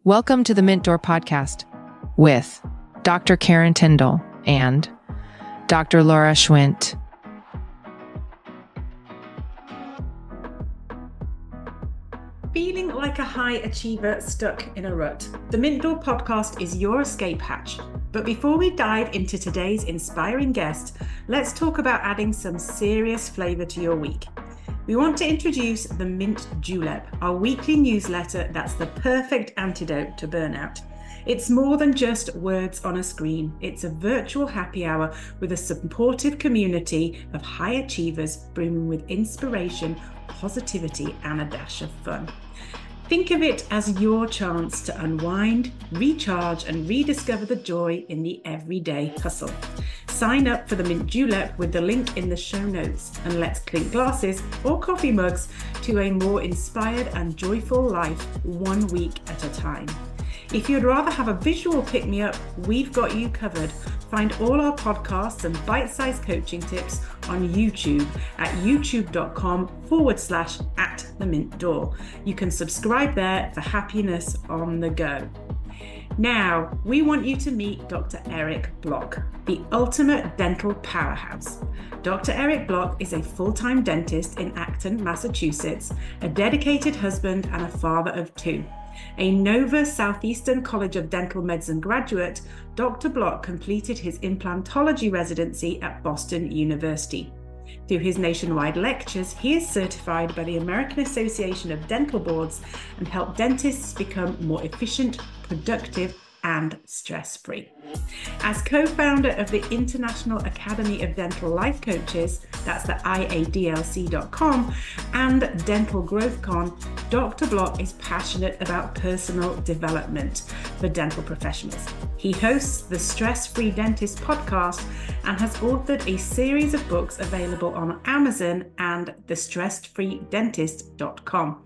Welcome to the Mint Door Podcast with Dr. Karen Tyndall and Dr. Laura Schwint. Feeling like a high achiever stuck in a rut? The Mint Door Podcast is your escape hatch. But before we dive into today's inspiring guest, let's talk about adding some serious flavor to your week. We want to introduce the Mint Julep, our weekly newsletter that's the perfect antidote to burnout. It's more than just words on a screen. It's a virtual happy hour with a supportive community of high achievers brimming with inspiration, positivity, and a dash of fun. Think of it as your chance to unwind, recharge, and rediscover the joy in the everyday hustle. Sign up for the Mint Julep with the link in the show notes, and let's clink glasses or coffee mugs to a more inspired and joyful life, 1 week at a time. If you'd rather have a visual pick-me-up, we've got you covered. Find all our podcasts and bite-sized coaching tips on YouTube at youtube.com/@themintdoor. You can subscribe there for happiness on the go. Now, we want you to meet Dr. Eric Block, the ultimate dental powerhouse. Dr. Eric Block is a full-time dentist in Acton, Massachusetts, a dedicated husband and a father of two. A Nova Southeastern College of Dental Medicine graduate, Dr. Block completed his Implantology Residency at Boston University. Through his nationwide lectures, he is certified by the American Association of Dental Boards and helped dentists become more efficient, productive, and stress-free. As co-founder of the International Academy of Dental Life Coaches, that's the IADLC.com, and Dental Growth Con, Dr. Block is passionate about personal development for dental professionals. He hosts the Stress-Free Dentist podcast and has authored a series of books available on Amazon and thestressedfreedentist.com.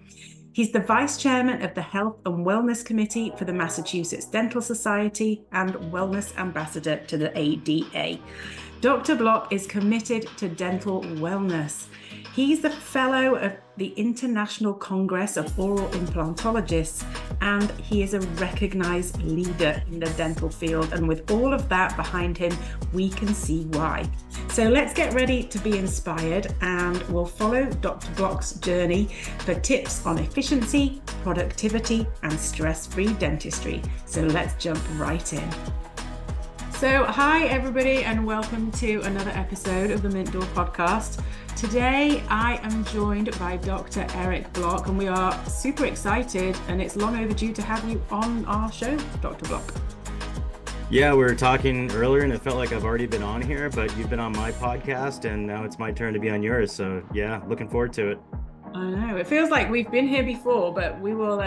He's the Vice Chairman of the Health and Wellness Committee for the Massachusetts Dental Society and Wellness Ambassador to the ADA. Dr. Block is committed to dental wellness. He's the Fellow of the International Congress of Oral Implantologists, and he is a recognized leader in the dental field. And with all of that behind him, we can see why. So let's get ready to be inspired, and we'll follow Dr. Block's journey for tips on efficiency, productivity, and stress-free dentistry. So let's jump right in. So hi everybody, and welcome to another episode of the Mint Door Podcast. Today I am joined by Dr. Eric Block, and we are super excited, and it's long overdue to have you on our show, Dr. Block. Yeah, we were talking earlier and it felt like I've already been on here, but you've been on my podcast and now it's my turn to be on yours. So yeah, looking forward to it. I know, it feels like we've been here before, but we will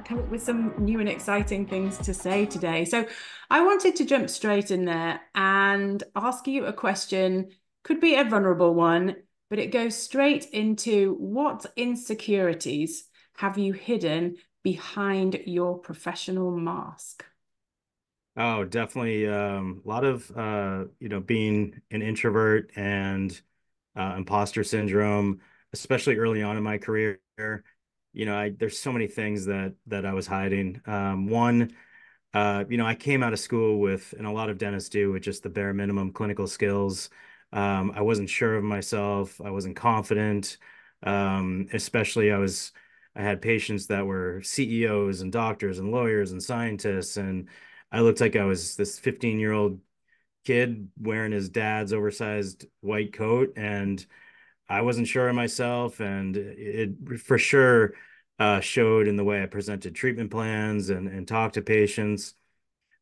come up with some new and exciting things to say today. So I wanted to jump straight in there and ask you a question. Could be a vulnerable one, but it goes straight into what insecurities have you hidden behind your professional mask? Oh, definitely a lot of being an introvert and imposter syndrome, especially early on in my career. There's so many things that I was hiding. I came out of school with, and a lot of dentists do, with just the bare minimum clinical skills. I wasn't sure of myself. I wasn't confident. Especially I had patients that were CEOs and doctors and lawyers and scientists, and I looked like I was this 15-year-old kid wearing his dad's oversized white coat, and I wasn't sure of myself, and it for sure showed in the way I presented treatment plans and talked to patients.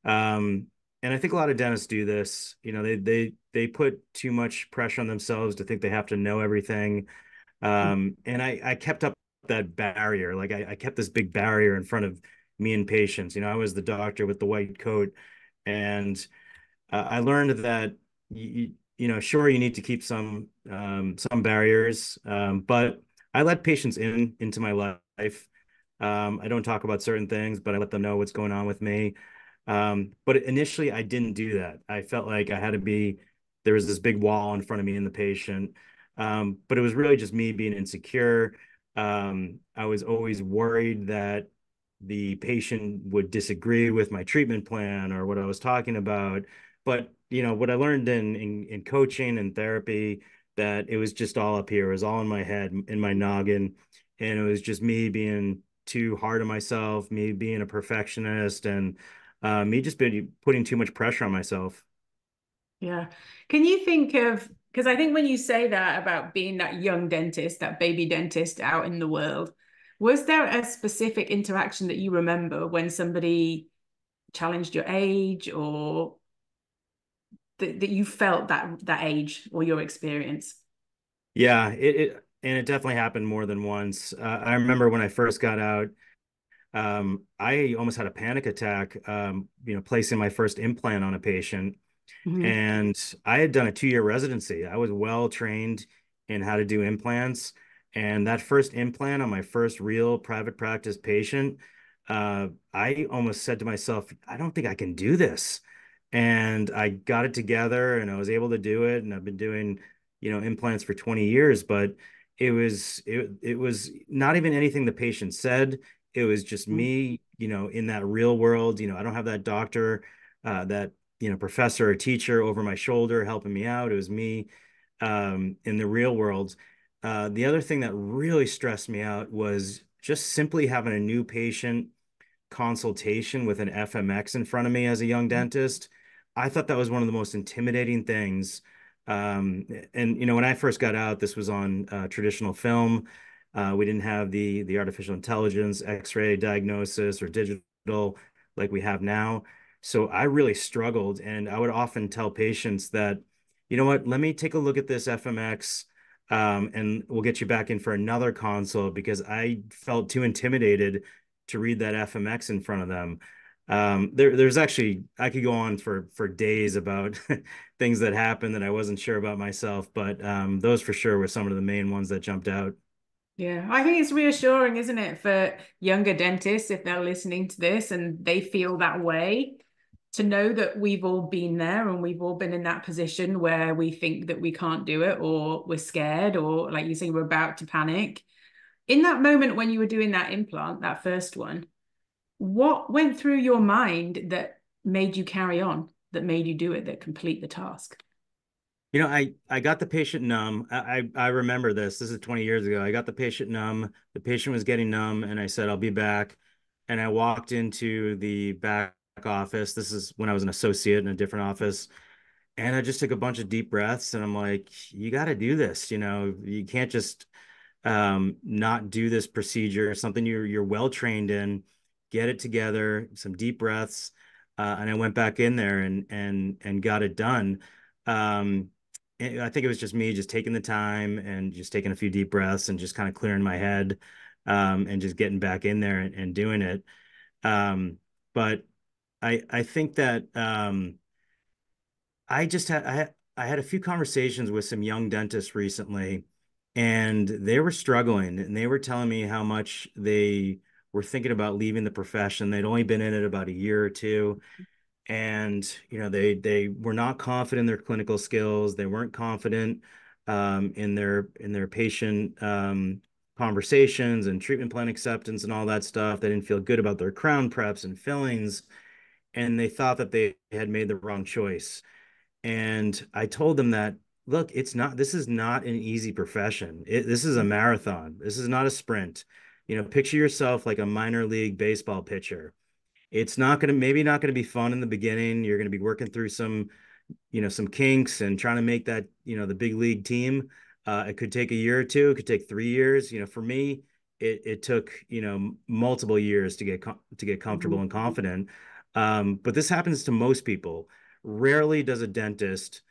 And I think a lot of dentists do this. They put too much pressure on themselves to think they have to know everything. And I kept up that barrier. Like I kept this big barrier in front of me and patients. I was the doctor with the white coat, and I learned that sure, you need to keep some barriers, but I let patients into my life. I don't talk about certain things, but I let them know what's going on with me. But initially, I didn't do that. I felt like there was this big wall in front of me and the patient. But it was really just me being insecure. I was always worried that the patient would disagree with my treatment plan or what I was talking about. But what I learned in coaching and therapy, that it was just all up here. It was all in my head, in my noggin, and it was just me being too hard on myself, me being a perfectionist, and me just putting too much pressure on myself. Yeah. Can you think of, because I think when you say that about being that young dentist, that baby dentist out in the world, was there a specific interaction that you remember when somebody challenged your age, or that you felt that age or your experience? Yeah, it definitely happened more than once. I remember when I first got out, I almost had a panic attack, placing my first implant on a patient. Mhm. And I had done a 2-year residency. I was well trained in how to do implants. And that first implant on my first real private practice patient, I almost said to myself, I don't think I can do this. And I got it together and I was able to do it. And I've been doing, implants for 20 years, but it was not even anything the patient said. It was just me, in that real world. I don't have that doctor, that professor or teacher over my shoulder helping me out. It was me, in the real world. The other thing that really stressed me out was just simply having a new patient consultation with an FMX in front of me as a young dentist. I thought that was one of the most intimidating things. And when I first got out, this was on traditional film. We didn't have the artificial intelligence, X-ray diagnosis, or digital like we have now. So I really struggled, and I would often tell patients that, you know what, let me take a look at this FMX, and we'll get you back in for another consult, because I felt too intimidated to read that FMX in front of them. There's actually, I could go on for days about things that happened that I wasn't sure about myself, but those for sure were some of the main ones that jumped out. Yeah, I think it's reassuring, isn't it, for younger dentists if they're listening to this and they feel that way, to know that we've all been there and we've all been in that position where we think that we can't do it, or we're scared, or like you say, we're about to panic. In that moment when you were doing that implant, that first one, what went through your mind that made you carry on, that made you do it, that complete the task? I got the patient numb. I remember this. This is 20 years ago. I got the patient numb. The patient was getting numb, and I said, I'll be back. And I walked into the back office. This is when I was an associate in a different office. And I just took a bunch of deep breaths, and I'm like, you got to do this. You can't just not do this procedure, something you're well trained in. Get it together, some deep breaths, and I went back in there and got it done. Um, and I think it was just me just taking the time and just taking a few deep breaths and just kind of clearing my head, and just getting back in there and doing it. But I think that I had a few conversations with some young dentists recently, and they were struggling, and they were telling me how much they were thinking about leaving the profession. They'd only been in it about a year or two, and they were not confident in their clinical skills. They weren't confident, in their patient, conversations and treatment plan acceptance and all that stuff. They didn't feel good about their crown preps and fillings, and they thought that they had made the wrong choice. And I told them that, look, this is not an easy profession. This is a marathon. This is not a sprint. Picture yourself like a minor league baseball pitcher. It's maybe not going to be fun in the beginning. You're going to be working through some kinks and trying to make that, the big league team. It could take a year or two. It could take 3 years. For me, it took, multiple years to get comfortable and confident. But this happens to most people. Rarely does a dentist,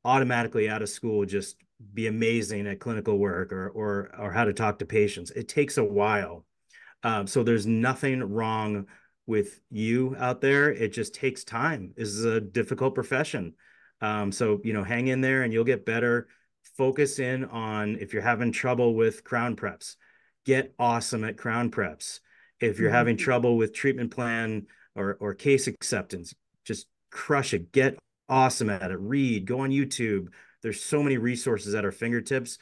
automatically out of school just be amazing at clinical work or how to talk to patients. It takes a while. So there's nothing wrong with you out there. It just takes time. This is a difficult profession. So, hang in there and you'll get better. Focus in on, if you're having trouble with crown preps, get awesome at crown preps. If you're having Mhm. trouble with treatment plan or case acceptance, just crush it. Get awesome at it. Read, go on YouTube. There's so many resources at our fingertips.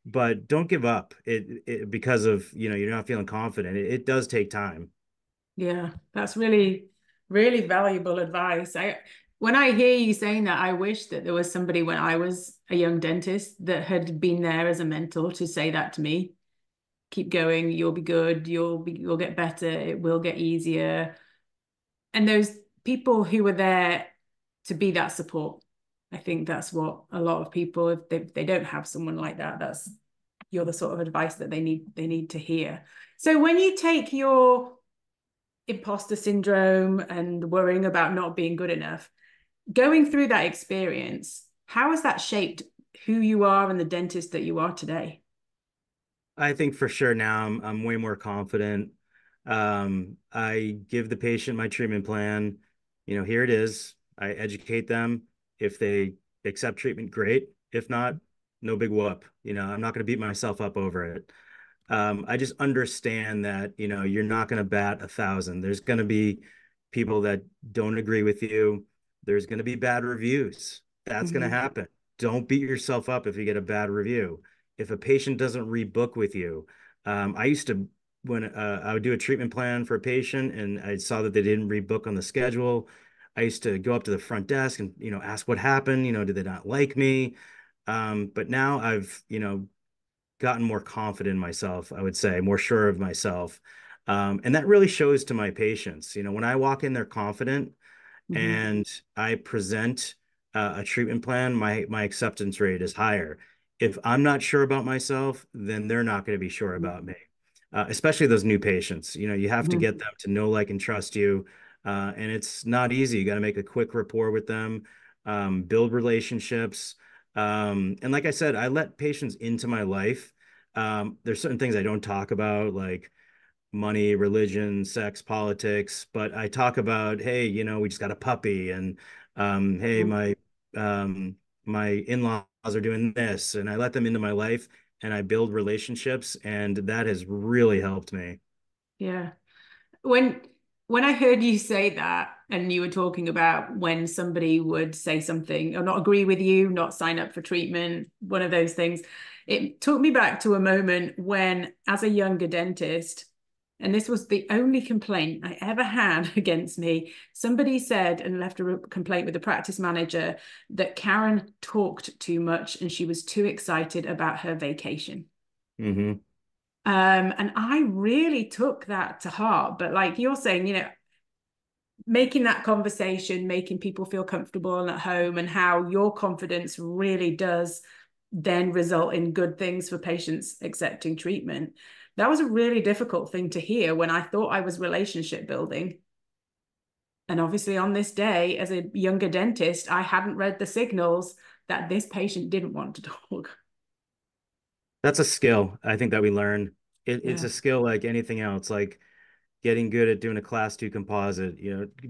but don't give up because of, you're not feeling confident. It does take time. Yeah, that's really, really valuable advice. When I hear you saying that, I wish that there was somebody when I was a young dentist that had been there as a mentor to say that to me. Keep going, you'll be good, you'll get better, it will get easier. And those people who were there to be that support. I think that's what a lot of people, if they don't have someone like that, that's you're the sort of advice that they need to hear. So when you take your imposter syndrome and worrying about not being good enough, going through that experience, how has that shaped who you are and the dentist that you are today? I think for sure now I'm way more confident. I give the patient my treatment plan. Here it is. I educate them. If they accept treatment, great. If not, no big whoop. I'm not going to beat myself up over it. I just understand that, you're not going to bat 1,000. There's going to be people that don't agree with you. There's going to be bad reviews. That's going to Mm-hmm. happen. Don't beat yourself up if you get a bad review. If a patient doesn't rebook with you, I used to, when I would do a treatment plan for a patient and I saw that they didn't rebook on the schedule, I used to go up to the front desk and, ask what happened, did they not like me? But now I've, gotten more confident in myself, I would say, more sure of myself. And that really shows to my patients. When I walk in, they're confident Mm-hmm. and I present a treatment plan, my acceptance rate is higher. If I'm not sure about myself, then they're not going to be sure about me. Especially those new patients. You have to get Mm-hmm. them to know, like, and trust you. And it's not easy. You got to make a quick rapport with them, build relationships. And like I said, I let patients into my life. There's certain things I don't talk about, like money, religion, sex, politics, but I talk about, hey, we just got a puppy, and hey, um, my in-laws are doing this, and I let them into my life, and I build relationships, and that has really helped me. Yeah. When when I heard you say that and you were talking about when somebody would say something or not agree with you, not sign up for treatment, one of those things, it took me back to a moment when, as a younger dentist, and this was the only complaint I ever had against me, somebody said and left a complaint with the practice manager that Karen talked too much and she was too excited about her vacation. Hmm. And I really took that to heart. But like you're saying, making that conversation, making people feel comfortable and at home, and how your confidence really does then result in good things for patients accepting treatment. That was a really difficult thing to hear when I thought I was relationship building. And obviously, on this day, as a younger dentist, I hadn't read the signals that this patient didn't want to talk. That's a skill I think that we learn. It's Yeah. a skill like anything else, like getting good at doing a class two composite,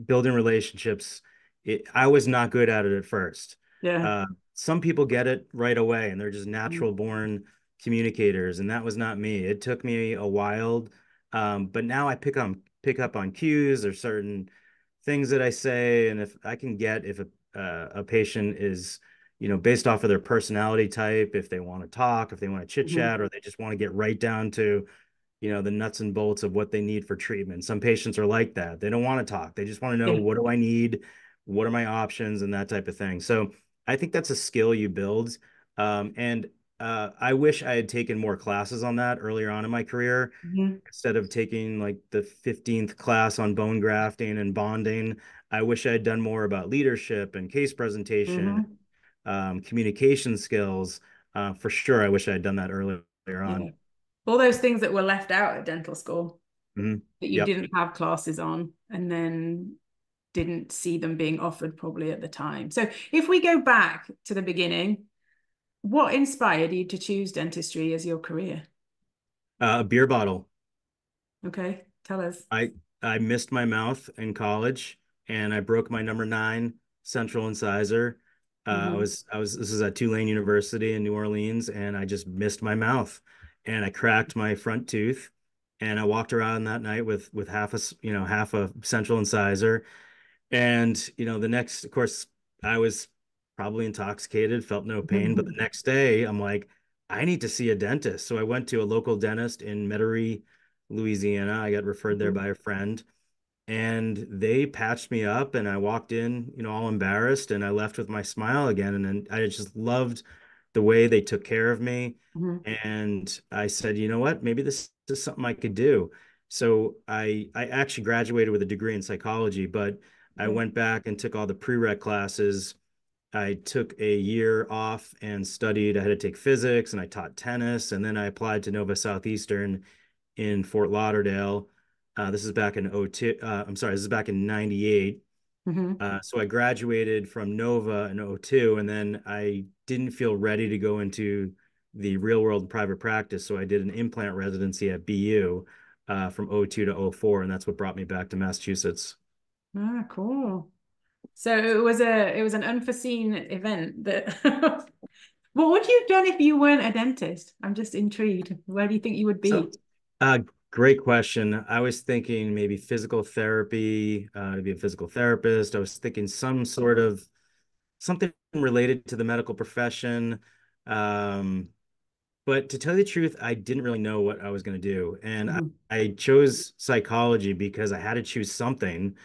building relationships. I was not good at it at first. Yeah. Some people get it right away and they're just Mm-hmm. natural born communicators, and that was not me. It took me a while, but now I pick up on cues or certain things that I say, and if I can get if a patient is based off of their personality type, if they want to talk, if they want to chit chat, or they just want to get right down to the nuts and bolts of what they need for treatment. Some patients are like that. They don't want to talk. They just want to know, Yeah. what do I need? What are my options? And that type of thing. So I think that's a skill you build. And I wish I had taken more classes on that earlier on in my career Mm-hmm. instead of taking like the 15th class on bone grafting and bonding. I wish I had done more about leadership and case presentation, Mm-hmm. communication skills. For sure, I wish I had done that earlier on. Yeah. All those things that were left out at dental school Mhm. that you Yep. didn't have classes on and then didn't see them being offered probably at the time. So if we go back to the beginning, what inspired you to choose dentistry as your career? A beer bottle. Okay, tell us. I I missed my mouth in college and I broke my number nine central incisor. Mm-hmm. This is at Tulane University in New Orleans, and I just missed my mouth and I cracked my front tooth, and I walked around that night with half a central incisor. And the next, of course, I was probably intoxicated, felt no pain, but the next day I'm like, I need to see a dentist. So I went to a local dentist in Metairie, Louisiana. I got referred there Mhm. by a friend, and they patched me up, and I walked in, all embarrassed, and I left with my smile again. And then I just loved the way they took care of me. Mhm. And I said, you know what? Maybe this is something I could do. So I actually graduated with a degree in psychology, but I Okay. went back and took all the prereq classes. I took a year off and studied. I had to take physics, and I taught tennis, and then I applied to Nova Southeastern in Fort Lauderdale. This is back in '02. I'm sorry, this is back in '98. Mhm. So I graduated from Nova in '02, and then I didn't feel ready to go into the real world private practice. So I did an implant residency at BU from '02 to '04, and that's what brought me back to Massachusetts. Ah, cool. So it was an unforeseen event that what would you have done if you weren't a dentist? I'm just intrigued. Where do you think you would So, be? great question. I was thinking maybe physical therapy, to be a physical therapist. I was thinking some sort of something related to the medical profession. Um, but to tell you the truth, I didn't really know what I was going to do. And Mhm. I chose psychology because I had to choose something.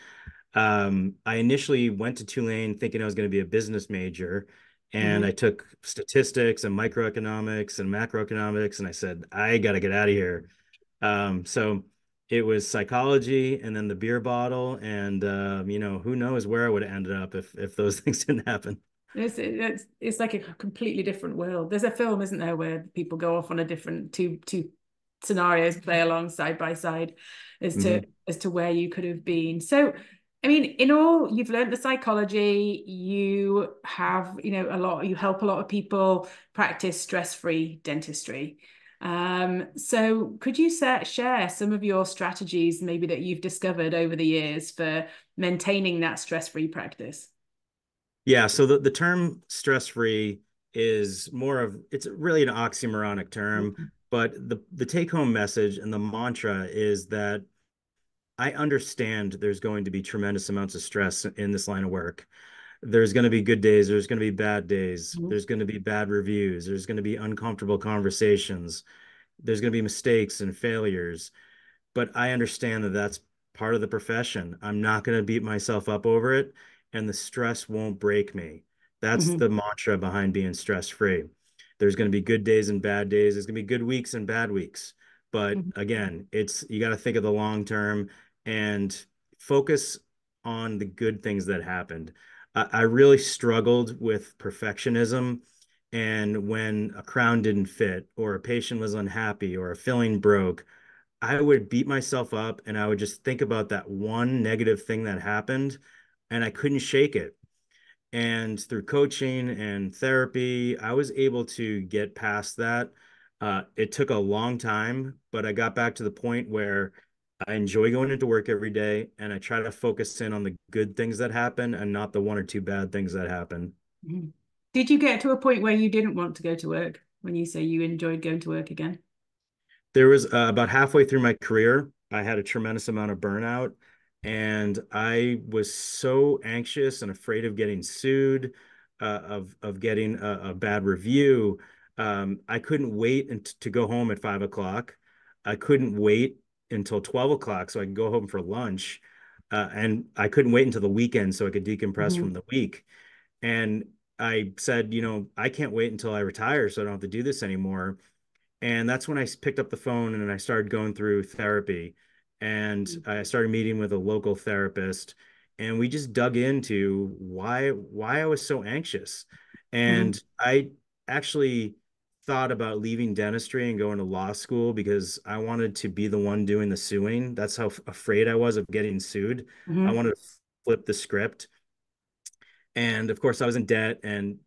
I initially went to Tulane thinking I was going to be a business major, and Mhm. I took statistics and microeconomics and macroeconomics, and I said, I got to get out of here. So it was psychology and then the beer bottle, and who knows where I would have ended up if those things didn't happen. It's like a completely different world. There's a film, isn't there, where people go off on a different two scenarios play along side by side as to Mhm. where you could have been. So, I mean, in all, you've learned the psychology, you have, a lot, you help a lot of people practice stress-free dentistry. So could you share some of your strategies maybe that you've discovered over the years for maintaining that stress-free practice? Yeah, so the term stress-free is more of it's really an oxymoronic term, but the take-home message and the mantra is that I understand there's going to be tremendous amounts of stress in this line of work. There's going to be good days, there's going to be bad days, Mhm. there's going to be bad reviews, there's going to be uncomfortable conversations, there's going to be mistakes and failures. But I understand that that's part of the profession. I'm not going to beat myself up over it, and the stress won't break me. That's the Mhm. mantra behind being stress free. There's going to be good days and bad days. There's going to be good weeks and bad weeks. But Mhm. again, it's you got to think of the long term and focus on the good things that happened. I really struggled with perfectionism. And when a crown didn't fit, or a patient was unhappy, or a filling broke, I would beat myself up and I would just think about that one negative thing that happened and I couldn't shake it. And through coaching and therapy, I was able to get past that. It took a long time, but I got back to the point where I enjoy going into work every day and I try to focus in on the good things that happen and not the one or two bad things that happen. Mhm. Did you get to a point where you didn't want to go to work when you say you enjoyed going to work again? There was about halfway through my career, I had a tremendous amount of burnout, and I was so anxious and afraid of getting sued, of getting a bad review. I couldn't wait to go home at 5 o'clock. I couldn't wait until 12 o'clock so I could go home for lunch. And I couldn't wait until the weekend so I could decompress from Mhm. the week. And I said, I can't wait until I retire so I don't have to do this anymore. And that's when I picked up the phone and I started going through therapy. And I started meeting with a local therapist, and we just dug into why I was so anxious. Mhm. And I actually thought about leaving dentistry and going to law school because I wanted to be the one doing the suing. That's how afraid I was of getting sued. I Mhm. wanted to flip the script. And of course, I was in debt and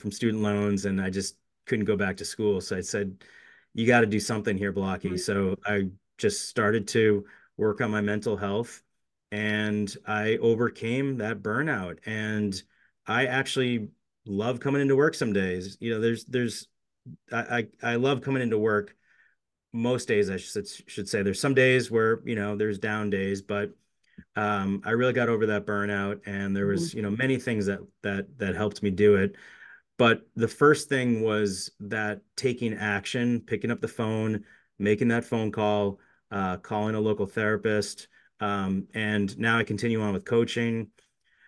from student loans, and I just couldn't go back to school. So I said, "You got to do something here, Blocky." Mhm. So I just started to work on my mental health, and I overcame that burnout. And I actually love coming into work some days. I love coming into work most days. I should say there's some days where there's down days, but I really got over that burnout, and there was, Mhm. many things that helped me do it. But the first thing was that taking action, picking up the phone, making that phone call, calling a local therapist. And now I continue on with coaching.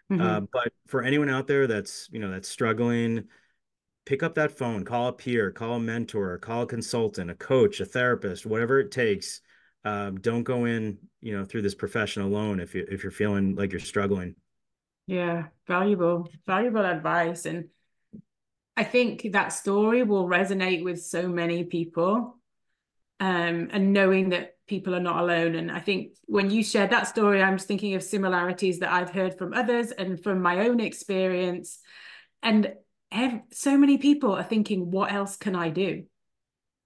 Hmm. But for anyone out there that's, that's struggling, pick up that phone, call a peer, call a mentor, call a consultant, a coach, a therapist, whatever it takes. Don't go in, through this profession alone if you're feeling like you're struggling. Yeah, valuable advice. And I think that story will resonate with so many people. And knowing that people are not alone. And I think when you shared that story, I'm just thinking of similarities that I've heard from others and from my own experience. And so many people are thinking, what else can I do?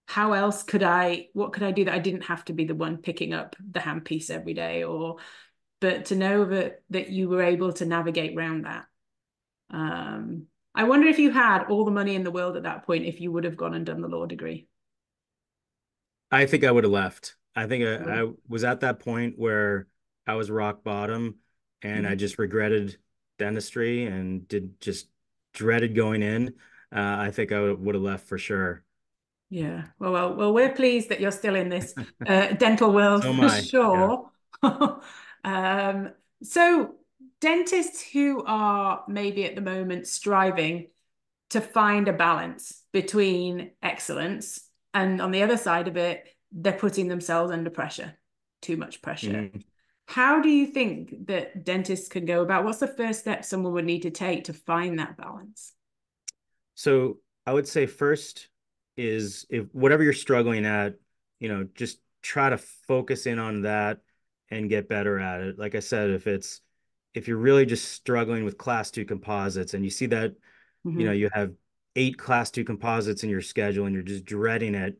How else could what could I do that I didn't have to be the one picking up the handpiece every day? But to know that you were able to navigate around that. I wonder if you had all the money in the world at that point, if you would have gone and done the law degree. I think I would have left. I think I was at that point where I was rock bottom and I Mhm. just regretted dentistry and did just dreaded going in. I think I would have left for sure. Yeah. Well, we're pleased that you're still in this dental world So am for I. Yeah. sure. Um, so dentists who are maybe at the moment striving to find a balance between excellence and on the other side of it, they're putting themselves under pressure, too much pressure. Mhm. How do you think that dentists can go about? What's the first step someone would need to take to find that balance? So I would say first is if whatever you're struggling at, just try to focus in on that and get better at it. Like I said, if you're really just struggling with class two composites and you see that, Mm-hmm. you have 8 class 2 composites in your schedule and you're just dreading it,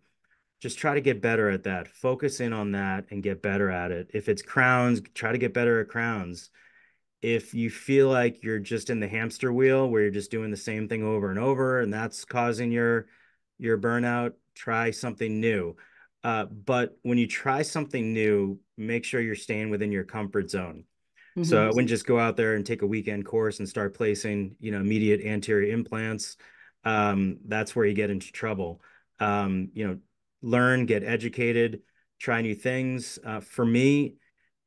just try to get better at that. Focus in on that and get better at it. If it's crowns, try to get better at crowns. If you feel like you're just in the hamster wheel where you're just doing the same thing over and over and that's causing your burnout, try something new. But when you try something new, make sure you're staying within your comfort zone. So I Mm-hmm. wouldn't just go out there and take a weekend course and start placing, immediate anterior implants. That's where you get into trouble. Learn, get educated, try new things. For me,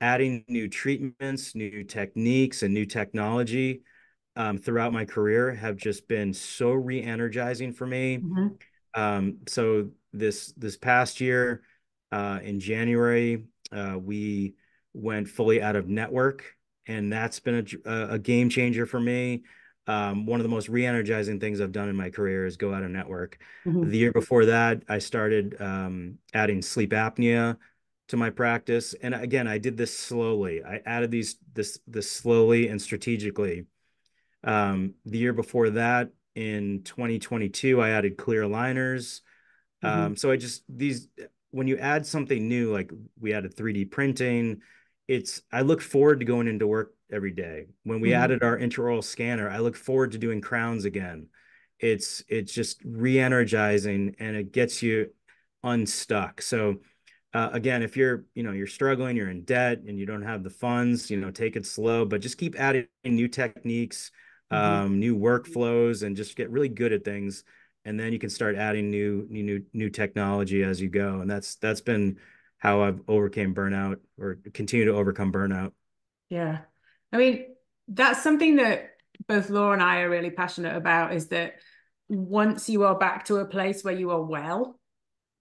adding new treatments, new techniques, and new technology throughout my career have just been so re-energizing for me. Mm-hmm. So this past year, in January, we went fully out of network, and that's been a game changer for me. One of the most re-energizing things I've done in my career is go out of network. Mm-hmm. The year before that, I started adding sleep apnea to my practice, and again, I did this slowly. I added this slowly and strategically. The year before that, in 2022, I added clear aligners. Mm-hmm. So I just these when you add something new, like we added 3D printing, I look forward to going into work every day. When we Mm-hmm. added our intraoral scanner, I look forward to doing crowns again. It's just re-energizing and it gets you unstuck. So again, if you're struggling, you're in debt and you don't have the funds, take it slow, but just keep adding new techniques, Mm-hmm. new workflows, and just get really good at things. And then you can start adding new technology as you go. And that's been how I've overcame burnout or continue to overcome burnout. Yeah. I mean, that's something that both Laura and I are really passionate about is that once you are back to a place where you are well,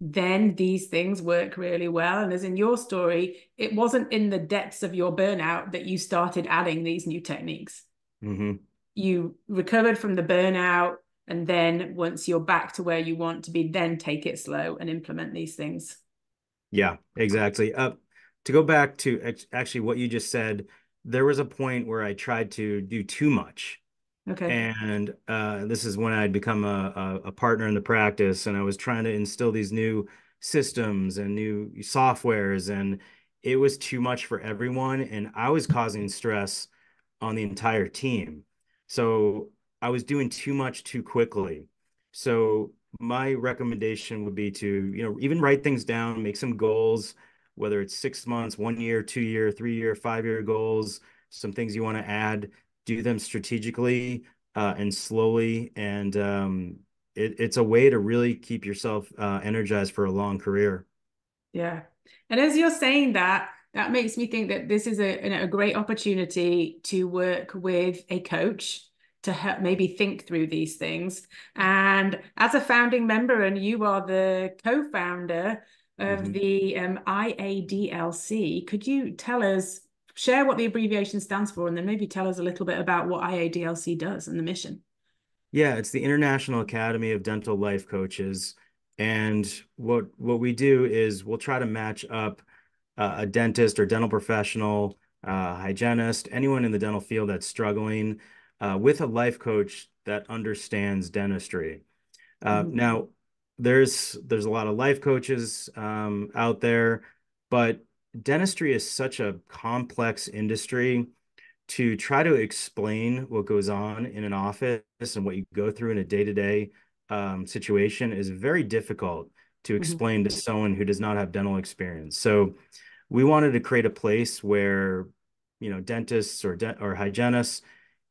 then these things work really well. And as in your story, it wasn't in the depths of your burnout that you started adding these new techniques. Hmm. You recovered from the burnout. And then once you're back to where you want to be, then take it slow and implement these things. Yeah, exactly. To go back to actually what you just said, there was a point where I tried to do too much. Okay. And this is when I'd become a partner in the practice, and I was trying to instill these new systems and new softwares, and it was too much for everyone, and I was causing stress on the entire team. So I was doing too much too quickly. So my recommendation would be to, even write things down, make some goals, whether it's 6 months, 1 year, 2 year, 3 year, 5 year goals, some things you want to add, do them strategically, and slowly. And it's a way to really keep yourself energized for a long career. Yeah. And as you're saying that, that makes me think that this is a great opportunity to work with a coach to help maybe think through these things. And as a founding member, and you are the co-founder of Mhm. the IADLC, could you tell us, share what the abbreviation stands for, and then maybe tell us a little bit about what IADLC does and the mission? Yeah, it's the International Academy of Dental Life Coaches. And what we do is we'll try to match up a dentist or dental professional, hygienist, anyone in the dental field that's struggling with a life coach that understands dentistry. Mhm. Now, there's a lot of life coaches out there, but dentistry is such a complex industry. To try to explain what goes on in an office and what you go through in a day-to-day situation is very difficult to Mhm. explain to someone who does not have dental experience. So we wanted to create a place where, dentists or hygienists,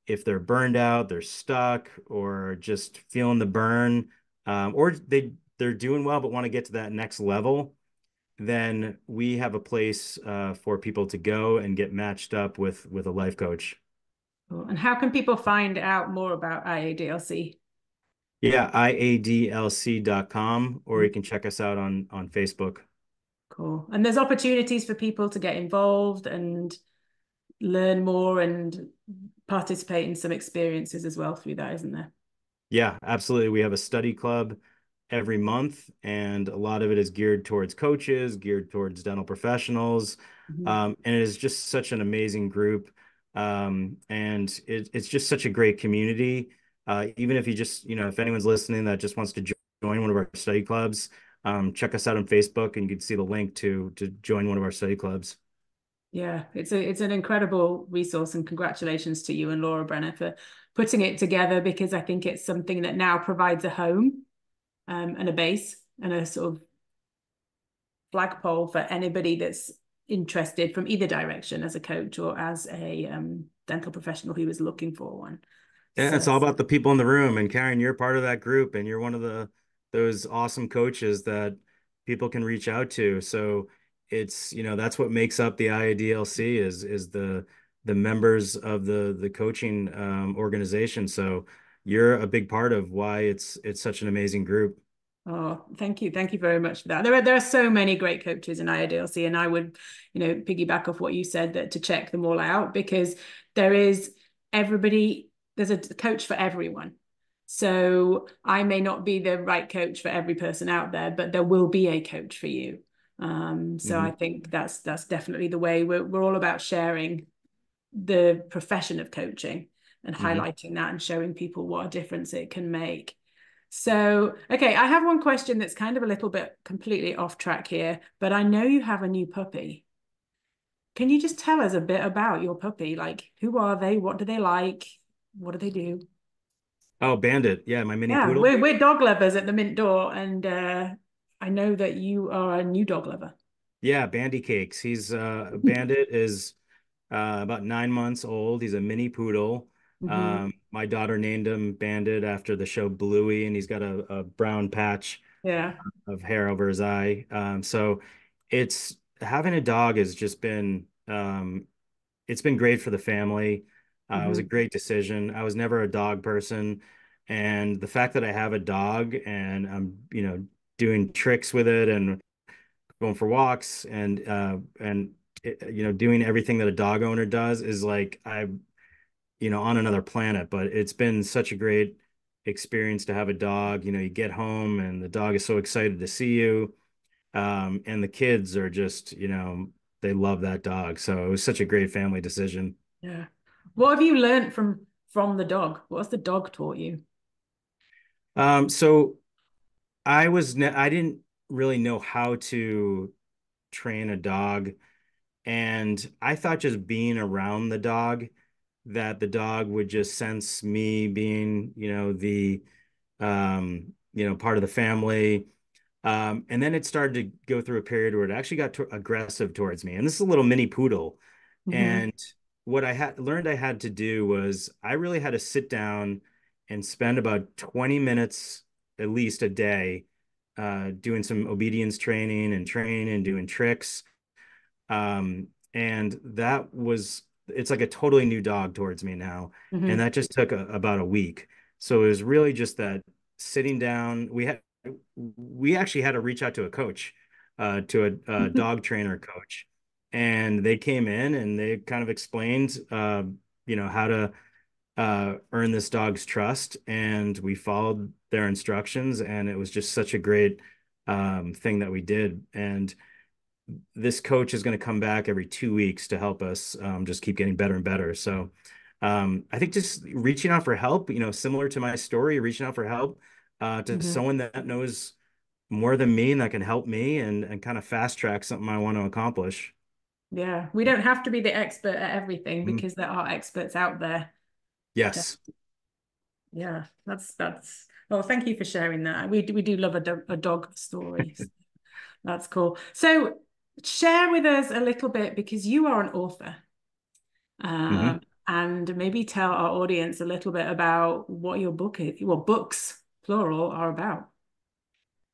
if they're burned out, they're stuck, or just feeling the burn, or they're doing well but want to get to that next level, then we have a place for people to go and get matched up with a life coach. Cool. And how can people find out more about IADLC? Yeah, iadlc.com, or you can check us out on Facebook. Cool. And there's opportunities for people to get involved and learn more and participate in some experiences as well through that, isn't there? Yeah, absolutely. We have a study club every month, and a lot of it is geared towards coaches, geared towards dental professionals. Mhm. And it is just such an amazing group. And it's just such a great community. Even if you just, if anyone's listening that just wants to join one of our study clubs, check us out on Facebook and you can see the link to join one of our study clubs. Yeah, it's an incredible resource, and congratulations to you and Laura Brenner for putting it together, because I think it's something that now provides a home and a base and a sort of flagpole for anybody that's interested from either direction as a coach or as a dental professional who is looking for one. Yeah, it's So, all about the people in the room. And Karen, you're part of that group, and you're one of those awesome coaches that people can reach out to. So it's, that's what makes up the IADLC is the members of the coaching organization. So you're a big part of why it's such an amazing group. oh, thank you. Thank you very much for that. There are so many great coaches in IADLC, and I would, piggyback off what you said, that to check them all out, because there is everybody, there's a coach for everyone. So I may not be the right coach for every person out there, but there will be a coach for you. So I Mhm. think that's definitely the way. We're all about sharing the profession of coaching and Mhm. highlighting that and showing people what a difference it can make. So, okay, I have one question that's kind of a little bit completely off track here, but I know you have a new puppy. Can you just tell us a bit about your puppy? Like, who are they? What do they like? What do they do? Oh, Bandit. Yeah, my mini Yeah, poodle. we're dog lovers at the Mint Door, and I know that you are a new dog lover. Yeah, Bandy Cakes. He's Bandit is about 9 months old. He's a mini poodle. Hmm. My daughter named him Bandit after the show Bluey, and he's got a brown patch Yeah. of hair over his eye. So it's having a dog has just been it's been great for the family. It was a Hmm. great decision. I was never a dog person, and the fact that I have a dog and I'm doing tricks with it and going for walks and doing everything that a dog owner does is like I on another planet. But it's been such a great experience to have a dog. You get home and the dog is so excited to see you. And the kids are just, they love that dog. So it was such a great family decision. Yeah. What have you learned from the dog? What's the dog taught you? So I didn't really know how to train a dog. And I thought just being around the dog, that the dog would just sense me being, part of the family. And then it started to go through a period where it actually got aggressive towards me. And this is a little mini poodle. Hmm. And what I had learned I had to do was I really had to sit down and spend about 20 minutes at least a day doing some obedience training and doing tricks. And it's like a totally new dog towards me now. And Hmm. that just took about a week. So it was really just that sitting down. We actually had to reach out to a coach, to a dog trainer coach, and they came in and they kind of explained, how to earn this dog's trust, and we followed their instructions, and it was just such a great thing that we did. And this coach is going to come back every 2 weeks to help us just keep getting better and better. So I think just reaching out for help, similar to my story, reaching out for help to Hmm. someone that knows more than me and that can help me and kind of fast track something I want to accomplish. Yeah, we don't have to be the expert at everything Mhm. because there are experts out there. Yes. Yeah, that's well, thank you for sharing that. We do love a dog story. That's cool. So share with us a little bit because you are an author. Hmm. And maybe tell our audience a little bit about what your book is, what books, plural, are about.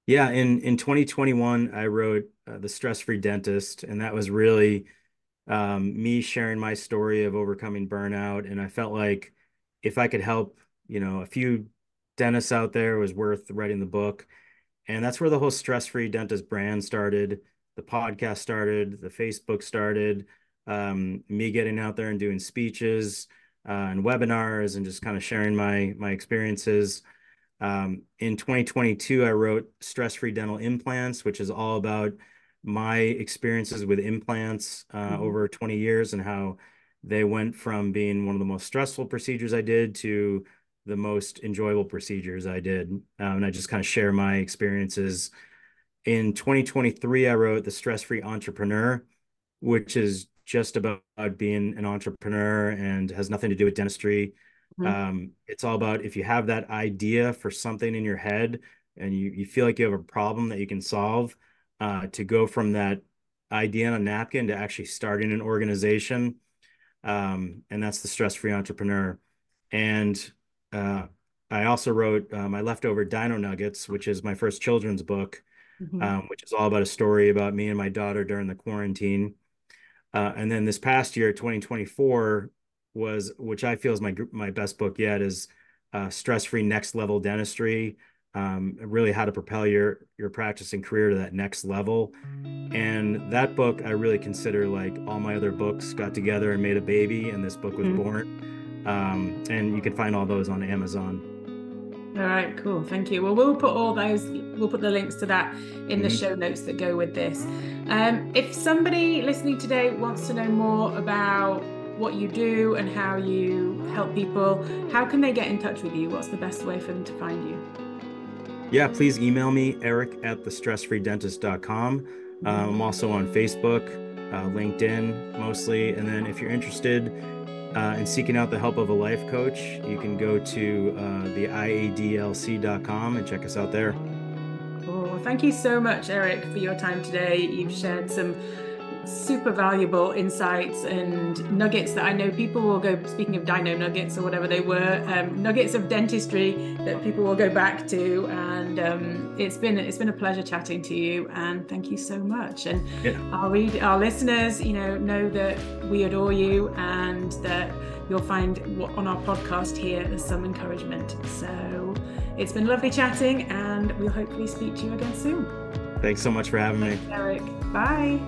Yeah, in 2021, I wrote The Stress-Free Dentist, and that was really me sharing my story of overcoming burnout. And I felt like if I could help, a few dentists out there, it was worth writing the book. And that's where the whole Stress-Free Dentist brand started. The podcast started, the Facebook started, me getting out there and doing speeches and webinars and just kind of sharing my experiences. In 2022, I wrote Stress-Free Dental Implants, which is all about my experiences with implants Mhm. over 20 years and how they went from being one of the most stressful procedures I did to the most enjoyable procedures I did. And I just kind of share my experiences. In 2023, I wrote The Stress-Free Entrepreneur, which is just about being an entrepreneur and has nothing to do with dentistry. Mhm. It's all about if you have that idea for something in your head and you feel like you have a problem that you can solve, to go from that idea on a napkin to actually starting an organization. And that's the stress-free entrepreneur. And uh, I also wrote my leftover Dino Nuggets, which is my first children's book, Mhm. which is all about a story about me and my daughter during the quarantine. And then this past year, 2024, which I feel is my best book yet, is Stress-Free Next Level Dentistry. Really how to propel your practice and career to that next level. And that book I really consider like all my other books got together and made a baby, and this book was Mhm. born. And you can find all those on Amazon. All right, cool. Thank you. Well, we'll put the links to that in the Mhm. show notes that go with this. If somebody listening today wants to know more about what you do and how you help people, how can they get in touch with you? What's the best way for them to find you? Yeah, please email me, eric@thestressfreedentist.com. I'm also on Facebook, LinkedIn mostly. And then if you're interested in seeking out the help of a life coach, you can go to the iadlc.com and check us out there. Cool. Well, thank you so much, Eric, for your time today. You've shared some super valuable insights and nuggets that I know people will go, speaking of dino nuggets or whatever they were, nuggets of dentistry that people will go back to. And it's been a pleasure chatting to you. And thank you so much. And Yeah. our listeners, know that we adore you and that you'll find what on our podcast here is some encouragement. So it's been lovely chatting, and we'll hopefully speak to you again soon. Thanks so much for having me. Thanks, Eric. Bye.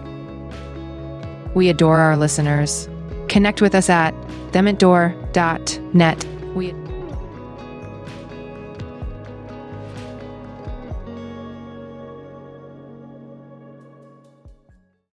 We adore our listeners. Connect with us at thementdoor.net.